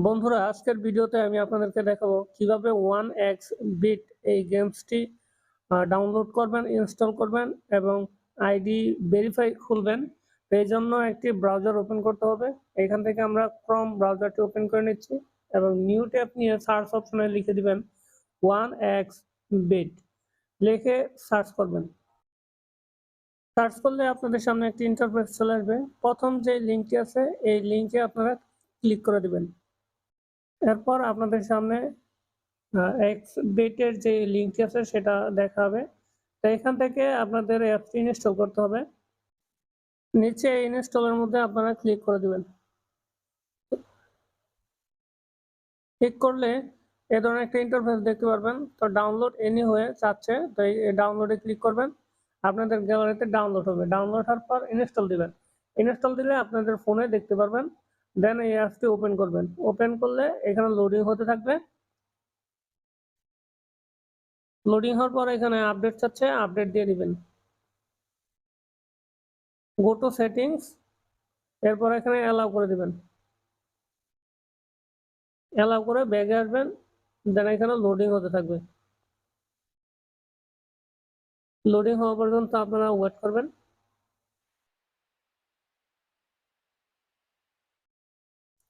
বন্ধুরা, আজকের ভিডিওতে আমি আপনাদেরকে দেখাবো কিভাবে 1xbet এই গেমসটি ডাউনলোড করবেন, ইনস্টল করবেন এবং আইডি ভেরিফাই খুলবেন। এই জন্য একটি ব্রাউজার ওপেন করতে হবে। এখান থেকে আমরা ক্রোম ব্রাউজারটি ওপেন করে নিচ্ছি এবং নিউ ট্যাব নিয়ে সার্চ অপশনে লিখে দিবেন 1xbet, লিখে সার্চ করবেন। সার্চ করলে আপনাদের সামনে একটি ইন্টারফেস চলে আসবে। প্রথম যে লিঙ্কটি আছে এই লিঙ্কে আপনারা ক্লিক করে দিবেন। এরপর আপনাদের সামনে xbet-এর যে লিঙ্কটি আছে সেটা দেখা হবে। তো এখান থেকে আপনাদের অ্যাপটি ইনস্টল করতে হবে। নিচে ইনস্টলের মধ্যে আপনারা ক্লিক করে দিবেন। ক্লিক করলে এ ধরনের একটা ইন্টারফেস দেখতে পারবেন। তো ডাউনলোড এনি হয়ে যাচ্ছে, তো এই ডাউনলোডে ক্লিক করবেন। আপনাদের গ্যালারিতে ডাউনলোড হবে। ডাউনলোড হওয়ার পর ইনস্টল দিবেন। ইনস্টল দিলে আপনাদের ফোনে দেখতে পারবেন। দেন এই অ্যাপটি ওপেন করবেন। ওপেন করলে এখানে লোডিং হতে থাকবে। লোডিং হওয়ার পর এখানে আপডেট চাচ্ছে, আপডেট দিয়ে দিবেন। গো টু সেটিংস, এরপর এখানে অ্যালাউ করে দিবেন। অ্যালাউ করে ব্যাগে আসবেন। দেন এখানে লোডিং হতে থাকবে। লোডিং হওয়া পর্যন্ত আপনারা ওয়েট করবেন।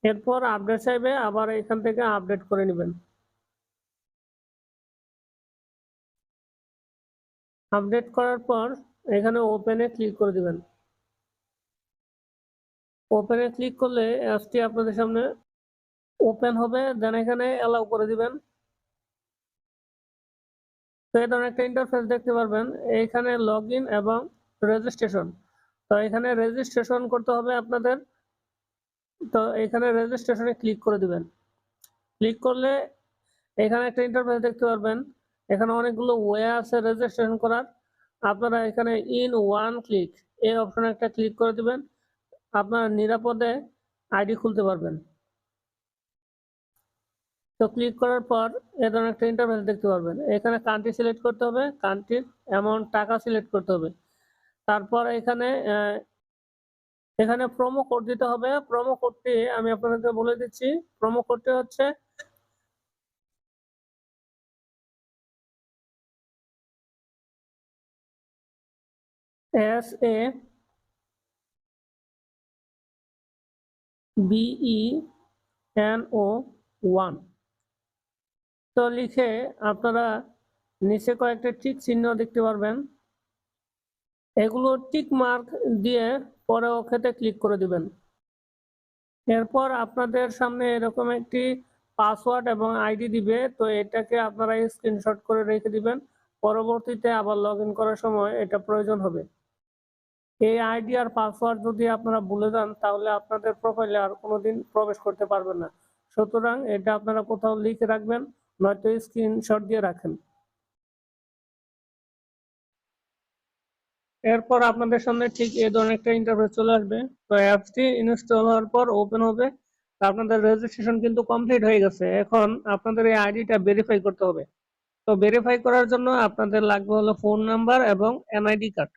এরপর আপডেট চাইবে, আবার এখান থেকে আপডেট করে নেবেন। আপডেট করার পর এখানে ওপেনে ক্লিক করে দিবেন। ওপেনে ক্লিক করলে অ্যাপটি আপনাদের সামনে ওপেন হবে। দেন এখানে অ্যালাউ করে দিবেন। তো এই ধরনের একটা ইন্টারফেস দেখতে পারবেন। এইখানে লগ ইন এবং রেজিস্ট্রেশন। তো এখানে রেজিস্ট্রেশন করতে হবে আপনাদের। তো এখানে রেজিস্ট্রেশনে ক্লিক করে দিবেন। ক্লিক করলে এখানে একটা ইন্টারফেস দেখতে পারবেন। এখানে অনেকগুলো ওয়ে আছে রেজিস্ট্রেশন করার। আপনারা এখানে ইন ওয়ান ক্লিক এই অপশনে একটা ক্লিক করে দিবেন। আপনারা নিরাপদে আইডি খুলতে পারবেন। তো ক্লিক করার পর এ ধরনের একটা ইন্টারফেস দেখতে পারবেন। এখানে কান্ট্রি সিলেক্ট করতে হবে, কান্ট্রির অ্যামাউন্ট টাকা সিলেক্ট করতে হবে। তারপর এখানে প্রোমো কোড দিতে হবে। প্রোমো কোডটি আমি আপনাদেরকে বলে দিচ্ছি। প্রোমো কোডটি হচ্ছে SABENO1। তো লিখে আপনারা নিচে কয়েকটা টিক চিহ্ন দেখতে পারবেন। এগুলো টিক মার্ক দিয়ে পরে ওকেতে ক্লিক করে দিবেন। এরপর আপনাদের সামনে এরকম একটি পাসওয়ার্ড এবং আইডি দিবে। তো এটাকে আপনারা স্ক্রিনশট করে রেখে দিবেন। পরবর্তীতে আবার লগ ইন করার সময় এটা প্রয়োজন হবে। এই আইডি আর পাসওয়ার্ড যদি আপনারা ভুলে যান তাহলে আপনাদের প্রোফাইলে আর কোনোদিন প্রবেশ করতে পারবেন না। সুতরাং এটা আপনারা কোথাও লিখে রাখবেন, নয়তো স্ক্রিনশট দিয়ে রাখেন। এরপর আপনাদের সামনে ঠিক এই ধরনের একটা ইন্টারফেস চলে আসবে। তো অ্যাপসটি ইনস্টল হওয়ার পর ওপেন হবে। আপনাদের রেজিস্ট্রেশন কিন্তু কমপ্লিট হয়ে গেছে। এখন আপনাদের এই আইডিটা ভেরিফাই করতে হবে। তো ভেরিফাই করার জন্য আপনাদের লাগবে হলো ফোন নাম্বার এবং এনআইডি কার্ড।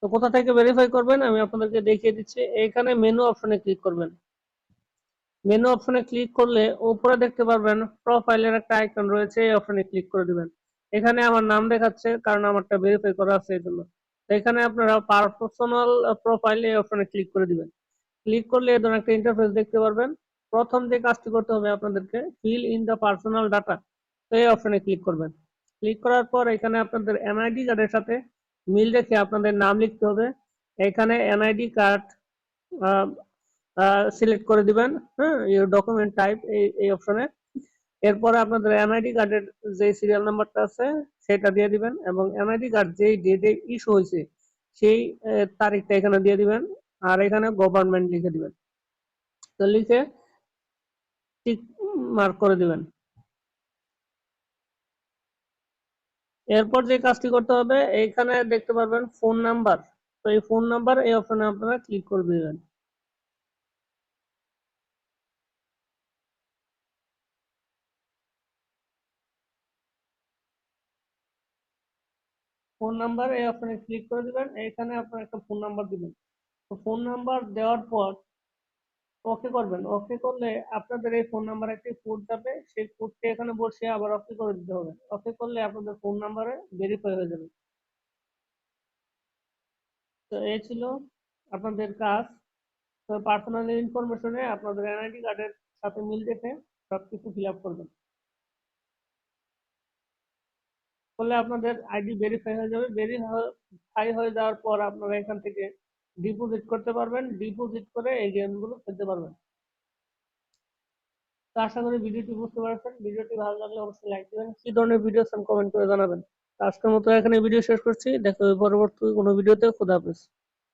তো কোথা থেকে ভেরিফাই করবেন আমি আপনাদেরকে দেখিয়ে দিচ্ছি। এখানে মেনু অপশনে ক্লিক করবেন। মেনু অপশনে ক্লিক করলে উপরে দেখতে পারবেন প্রোফাইলের একটা আইকন রয়েছে, এই অপশনে ক্লিক করে দিবেন। এখানে আমার নাম দেখাচ্ছে কারণ আমারটা ভেরিফাই করা আছে এই জন্য। এখানে আপনারা পার্সোনাল প্রোফাইল এই অপশনে ক্লিক করে দিবেন। ক্লিক করলে এই ধরনের একটা ইন্টারফেস দেখতে পারবেন। প্রথম যে কাজটি করতে হবে আপনাদেরকে fill in the personal data, তো এই অপশনে ক্লিক করবেন। ক্লিক করার পর এখানে আপনাদের এনআইডি কার্ডের সাথে মিল রেখে আপনাদের নাম লিখতে হবে। এখানে এনআইডি কার্ড সিলেক্ট করে দিবেন। হ্যাঁ, ইউর ডকুমেন্ট টাইপ এই অপশনে। এরপরে আপনাদের এনআইডি কার্ডের যে সিরিয়াল নাম্বারটা আছে সেটা দিয়ে দিবেন এবং এনআইডি কার্ড যেই ডেটে ইস্যু হয়েছে সেই তারিখটা এখানে দিয়ে দিবেন। আর এখানে গভর্নমেন্ট লিখে দিবেন। তো লিখে টিক মার্ক করে দিবেন। এরপর যে কাজটি করতে হবে এইখানে দেখতে পারবেন ফোন নাম্বার। তো এই ফোন নাম্বার এই অপশনে আপনারা ক্লিক করে দিবেন। ফোন নাম্বার এই অপশনে ক্লিক করে দিবেন। এখানে আপনার একটা ফোন নাম্বার দিবেন। তো ফোন নাম্বার দেওয়ার পর ওকে করবেন। ওকে করলে আপনাদের এই ফোন নাম্বারে একটি কোড যাবে, সেই কোডটি এখানে বসিয়ে আবার ওকে করে দিতে হবে। ওকে করলে আপনাদের ফোন নাম্বারে ভেরিফাই হয়ে যাবে। তো এই ছিল আপনাদের কাজ। তো পার্সোনাল ইনফরমেশনে আপনাদের এনআইডি কার্ডের সাথে মিল রেখে সবকিছু ফিল আপ করবেন। করলে আপনাদের আইডি ভেরিফাই হয়ে যাবে। ভেরিফাই হয়ে যাওয়ার পর আপনারা এখান থেকে ডিপোজিট করতে পারবেন। ডিপোজিট করে এই গেমগুলো খেলতে পারবেন। তো আশা করি ভিডিওটি বুঝতে পারছেন। ভিডিওটি ভালো লাগলে অবশ্যই লাইক দিবেন। কি ধরনের ভিডিও চান কমেন্ট করে জানাবেন। আজকের মতো এখানে ভিডিও শেষ করছি। দেখা হবে পরবর্তী কোনো ভিডিওতে। খোদা হাফেজ।